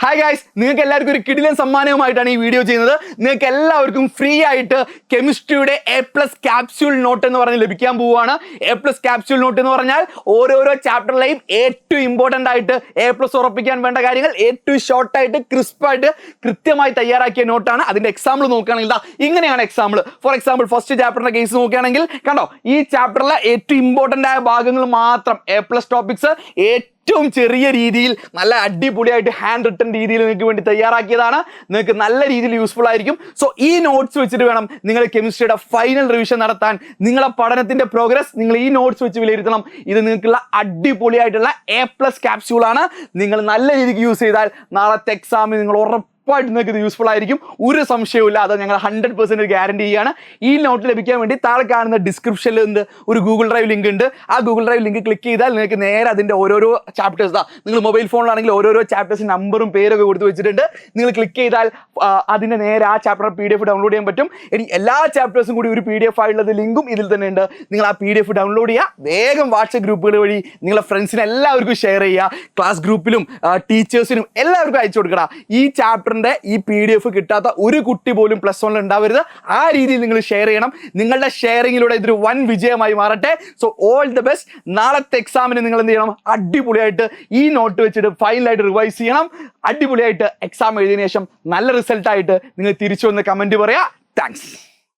Hi guys, നിങ്ങൾക്ക് എല്ലാവർക്കും ഒരു കിടിലൻ സമ്മാനവുമായിട്ടാണ് ഈ വീഡിയോ ചെയ്യുന്നത്. നിങ്ങൾക്ക് എല്ലാവർക്കും ഫ്രീ ആയിട്ട് കെമിസ്ട്രിയുടെ A+ ക്യാപ്സ്യൂൾ നോട്ട് എന്ന് പറഞ്ഞ് ലഭിക്കാൻ പോവുകയാണ്. A+ ക്യാപ്സ്യൂൾ നോട്ട് എന്ന് പറഞ്ഞാൽ ഓരോരോ ചാപ്റ്ററിലെയും ഏറ്റവും ഇമ്പോർട്ടൻ്റ് ആയിട്ട് A+ ഉറപ്പിക്കാൻ വേണ്ട കാര്യങ്ങൾ ഏറ്റവും ഷോർട്ടായിട്ട് ക്രിസ്പായിട്ട് കൃത്യമായി തയ്യാറാക്കിയ നോട്ടാണ്. അതിൻ്റെ എക്സാമ്പിൾ നോക്കുകയാണെങ്കിൽ ഇങ്ങനെയാണ് എക്സാമ്പിൾ. ഫോർ എക്സാമ്പിൾ ഫസ്റ്റ് ചാപ്റ്ററിൻ്റെ കേസ് നോക്കുകയാണെങ്കിൽ കണ്ടോ, ഈ ചാപ്റ്ററിലെ ഏറ്റവും ഇമ്പോർട്ടൻ്റ് ആയ ഭാഗങ്ങൾ മാത്രം A+ ടോപ്പിക്സ് ഏറ്റവും ചെറിയ രീതിയിൽ നല്ല അടിപൊളിയായിട്ട് ഹാൻഡ് റിട്ടൺ രീതിയിൽ നിങ്ങൾക്ക് വേണ്ടി തയ്യാറാക്കിയതാണ്. നിങ്ങൾക്ക് നല്ല രീതിയിൽ യൂസ്ഫുൾ ആയിരിക്കും. സോ ഈ നോട്ട്സ് വെച്ചിട്ട് വേണം നിങ്ങൾ കെമിസ്ട്രിയുടെ ഫൈനൽ റിവിഷൻ നടത്താൻ. നിങ്ങളെ പഠനത്തിന്റെ പ്രോഗ്രസ് നിങ്ങൾ ഈ നോട്ട്സ് വെച്ച് വിലയിരുത്തണം. ഇത് നിങ്ങൾക്കുള്ള അടിപൊളിയായിട്ടുള്ള A+ ക്യാപ്സ്യൂളാണ്. നിങ്ങൾ നല്ല രീതിക്ക് യൂസ് ചെയ്താൽ നാളത്തെ എക്സാമിന് നിങ്ങൾ ഉറപ്പായിട്ട് നിങ്ങൾക്ക് ഇത് യൂസ്ഫുൾ ആയിരിക്കും. ഒരു സംശയവുമില്ല. അത് ഞങ്ങൾ 100% ഗ്യാരണ്ടി ചെയ്യുകയാണ്. ഈ നോട്ട് ലഭിക്കാൻ വേണ്ടി താഴെ കാണുന്ന ഡിസ്ക്രിപ്ഷനിൽ ഒരു ഗൂഗിൾ ഡ്രൈവ് ലിങ്ക് ഉണ്ട്. ആ ഗൂഗിൾ ഡ്രൈവ് ലിങ്ക് ക്ലിക്ക് ചെയ്താൽ നിങ്ങൾക്ക് നേരെ അതിൻ്റെ ഓരോരോ ചാപ്റ്റേഴ്സ് നിങ്ങൾ മൊബൈൽ ഫോണിലാണെങ്കിൽ ഓരോരോ ചാപ്റ്റേഴ്സിന് നമ്പറും പേരൊക്കെ കൊടുത്ത് വെച്ചിട്ടുണ്ട്. നിങ്ങൾ ക്ലിക്ക് ചെയ്താൽ അതിൻ്റെ നേരെ ആ ചാപ്റ്റർ PDF ഡൗൺലോഡ് ചെയ്യാൻ പറ്റും. ഇനി എല്ലാ ചാപ്റ്റേഴ്സും കൂടി ഒരു PDF ആയിട്ടുള്ളത് ലിങ്കും ഇതിൽ തന്നെ ഉണ്ട്. നിങ്ങൾ ആ PDF ഡൗൺലോഡ് ചെയ്യുക. വേഗം വാട്സപ്പ് ഗ്രൂപ്പുകൾ വഴി നിങ്ങളെ ഫ്രണ്ട്സിന് എല്ലാവർക്കും ഷെയർ ചെയ്യുക. ക്ലാസ് ഗ്രൂപ്പിലും ടീച്ചേഴ്സിനും എല്ലാവർക്കും അയച്ചു കൊടുക്കണം. ഈ ചാപ്റ്റർ ഈ PDF കിട്ടാത്ത ഒരു കുട്ടി പോലും +1 ഉണ്ടാവരുത്. ആ രീതിയിൽ നിങ്ങൾ ഷെയർ ചെയ്യണം. നിങ്ങളുടെ ഷെയറിങ്ങിലൂടെ ഇതൊരു വൻ വിജയമായി മാറട്ടെ. So all the best. നാളത്തെ എക്സാമിന് നിങ്ങൾ എന്ത് ചെയ്യണം? അടിപൊളിയായിട്ട് ഈ നോട്ട് വെച്ചിട്ട് ഫൈനലായിട്ട് റിവൈസ് ചെയ്യണം. അടിപൊളിയായിട്ട് എക്സാം എഴുതിയതിനു ശേഷം നല്ല റിസൾട്ടായിട്ട് നിങ്ങൾ തിരിച്ചു വന്ന് കമൻറ്റ് പറയാം. താങ്ക്സ്.